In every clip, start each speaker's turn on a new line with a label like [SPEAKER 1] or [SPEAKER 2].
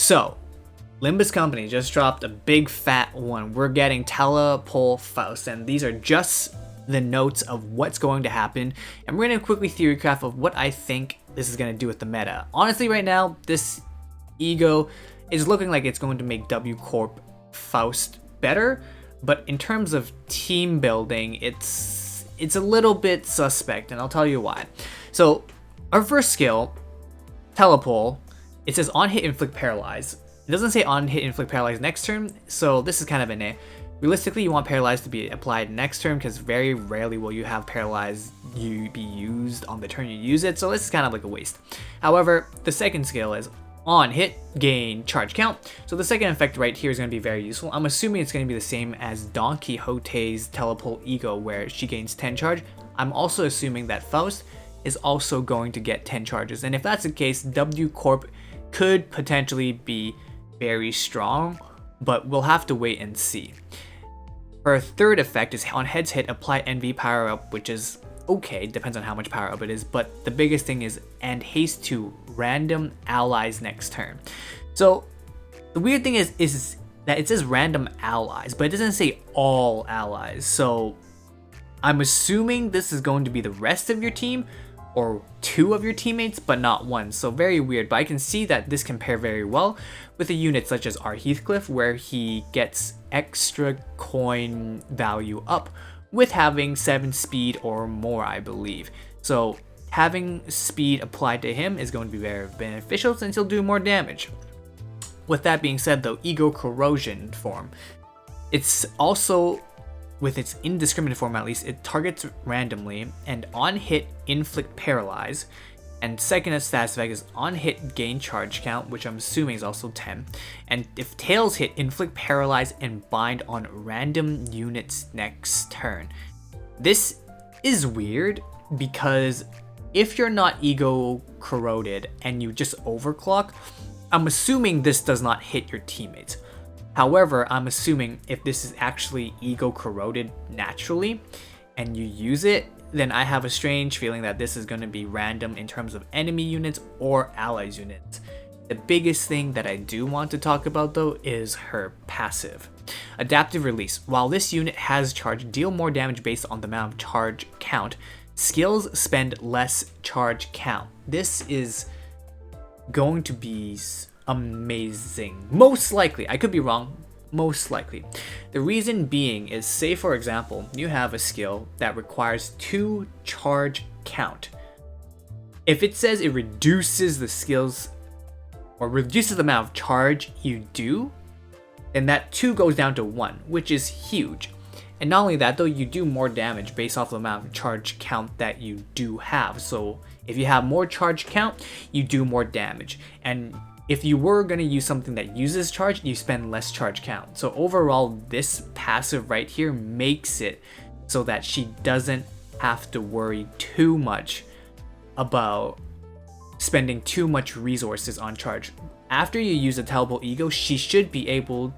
[SPEAKER 1] So, Limbus Company just dropped a big fat one. We're getting Telepole Faust, and these are just the notes of what's going to happen. And we're going to quickly theorycraft of what I think this is going to do with the meta. Honestly, right now, this ego is looking like it's going to make W Corp Faust better, but in terms of team building, it's a little bit suspect, and I'll tell you why. So, our first skill, Telepole, it says on hit inflict paralyze. It doesn't say on hit inflict paralyze next turn, so this is kind of an A. Realistically, you want paralyze to be applied next turn because very rarely will you have paralyze be used on the turn you use it, so this is kind of like a waste. However, the second skill is on hit gain charge count. So the second effect right here is going to be very useful. I'm assuming it's going to be the same as Don Quixote's Telepole Ego where she gains 10 charge. I'm also assuming that Faust is also going to get 10 charges, and if that's the case, W Corp could potentially be very strong, but we'll have to wait and see. Her third effect is on heads hit, apply NV power up, which is okay, depends on how much power up it is, but the biggest thing is and haste to random allies next turn. So the weird thing is that it says random allies, but it doesn't say all allies. So I'm assuming this is going to be the rest of your team or two of your teammates, but not one. So very weird, but I can see that this can pair very well with a unit such as our Heathcliff, where he gets extra coin value up with having 7 speed or more, I believe. So having speed applied to him is going to be very beneficial since he'll do more damage. With that being said though, Ego Corrosion form, it's also, with its indiscriminate form at least, it targets randomly and on hit inflict paralyze, and second status effect is on hit gain charge count, which I'm assuming is also 10, and if tails hit inflict paralyze and bind on random units next turn. This is weird because if you're not ego corroded and you just overclock, I'm assuming this does not hit your teammates. However, I'm assuming if this is actually ego corroded naturally and you use it, then I have a strange feeling that this is going to be random in terms of enemy units or allies units. The biggest thing that I do want to talk about though is her passive. Adaptive Release. While this unit has charge, deal more damage based on the amount of charge count. Skills spend less charge count. This is going to be amazing. Most likely, I could be wrong, most likely. The reason being is, say for example, you have a skill that requires 2 charge count. If it says it reduces the skills or reduces the amount of charge you do, then that 2 goes down to 1, which is huge. And not only that though, you do more damage based off the amount of charge count that you do have. So if you have more charge count, you do more damage. And if you were going to use something that uses charge, you spend less charge count. So overall, this passive right here makes it so that she doesn't have to worry too much about spending too much resources on charge. After you use a Telepole Ego, she should be able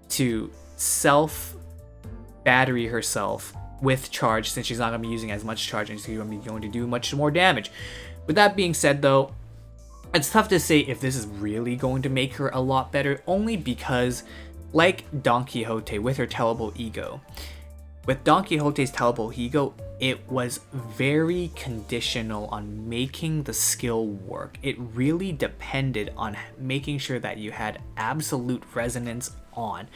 [SPEAKER 1] to self-battery herself with charge, since she's not going to be using as much charge and she's going to do much more damage. With that being said though, it's tough to say if this is really going to make her a lot better, only because, like Don Quixote with her Telepole Ego, with Don Quixote's Telepole Ego, it was very conditional on making the skill work. It really depended on making sure that you had absolute resonance on.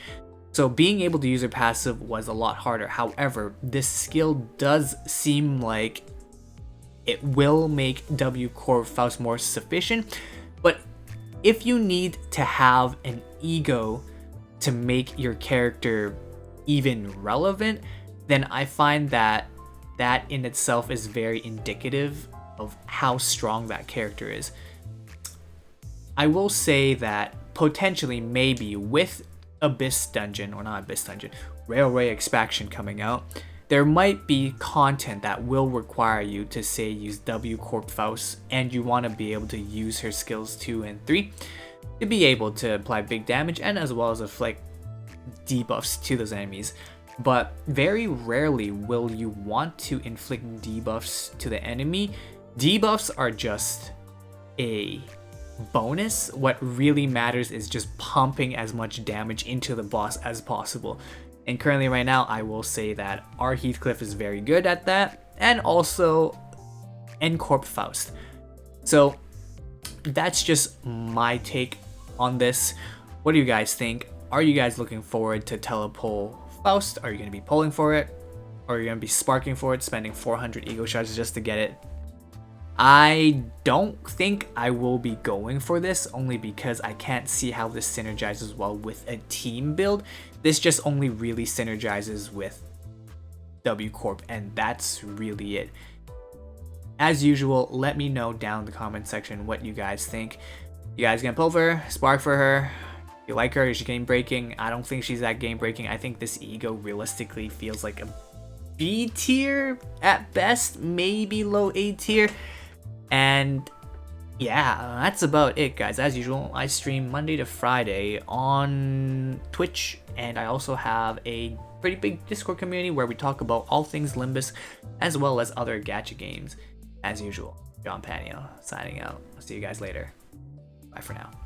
[SPEAKER 1] So being able to use her passive was a lot harder. However, this skill does seem like it will make W Corp Faust more sufficient, but if you need to have an ego to make your character even relevant, then I find that that in itself is very indicative of how strong that character is. I will say that potentially maybe with Abyss Dungeon, or not Abyss Dungeon, Railway Expansion coming out, there might be content that will require you to say use W Corp Faust, and you want to be able to use her skills 2 and 3 to be able to apply big damage and as well as inflict debuffs to those enemies. But very rarely will you want to inflict debuffs to the enemy. Debuffs are just a bonus. What really matters is just pumping as much damage into the boss as possible. And currently right now, I will say that our Heathcliff is very good at that, and also N-Corp Faust. So that's just my take on this. What do you guys think? Are you guys looking forward to Telepole Faust? Are you going to be pulling for it? Or are you going to be sparking for it, spending 400 ego shards just to get it? I don't think I will be going for this, only because I can't see how this synergizes well with a team build. This just only really synergizes with W Corp, and that's really it. As usual, let me know down in the comment section what you guys think. You guys gonna pull for her, spark for her? You like her? Is she game breaking? I don't think she's that game breaking. I think this ego realistically feels like a B tier at best, maybe low A tier. And yeah, that's about it, guys. As usual, I stream Monday to Friday on Twitch, and I also have a pretty big Discord community where we talk about all things Limbus, as well as other gacha games. As usual, John Panio signing out. I'll see you guys later. Bye for now.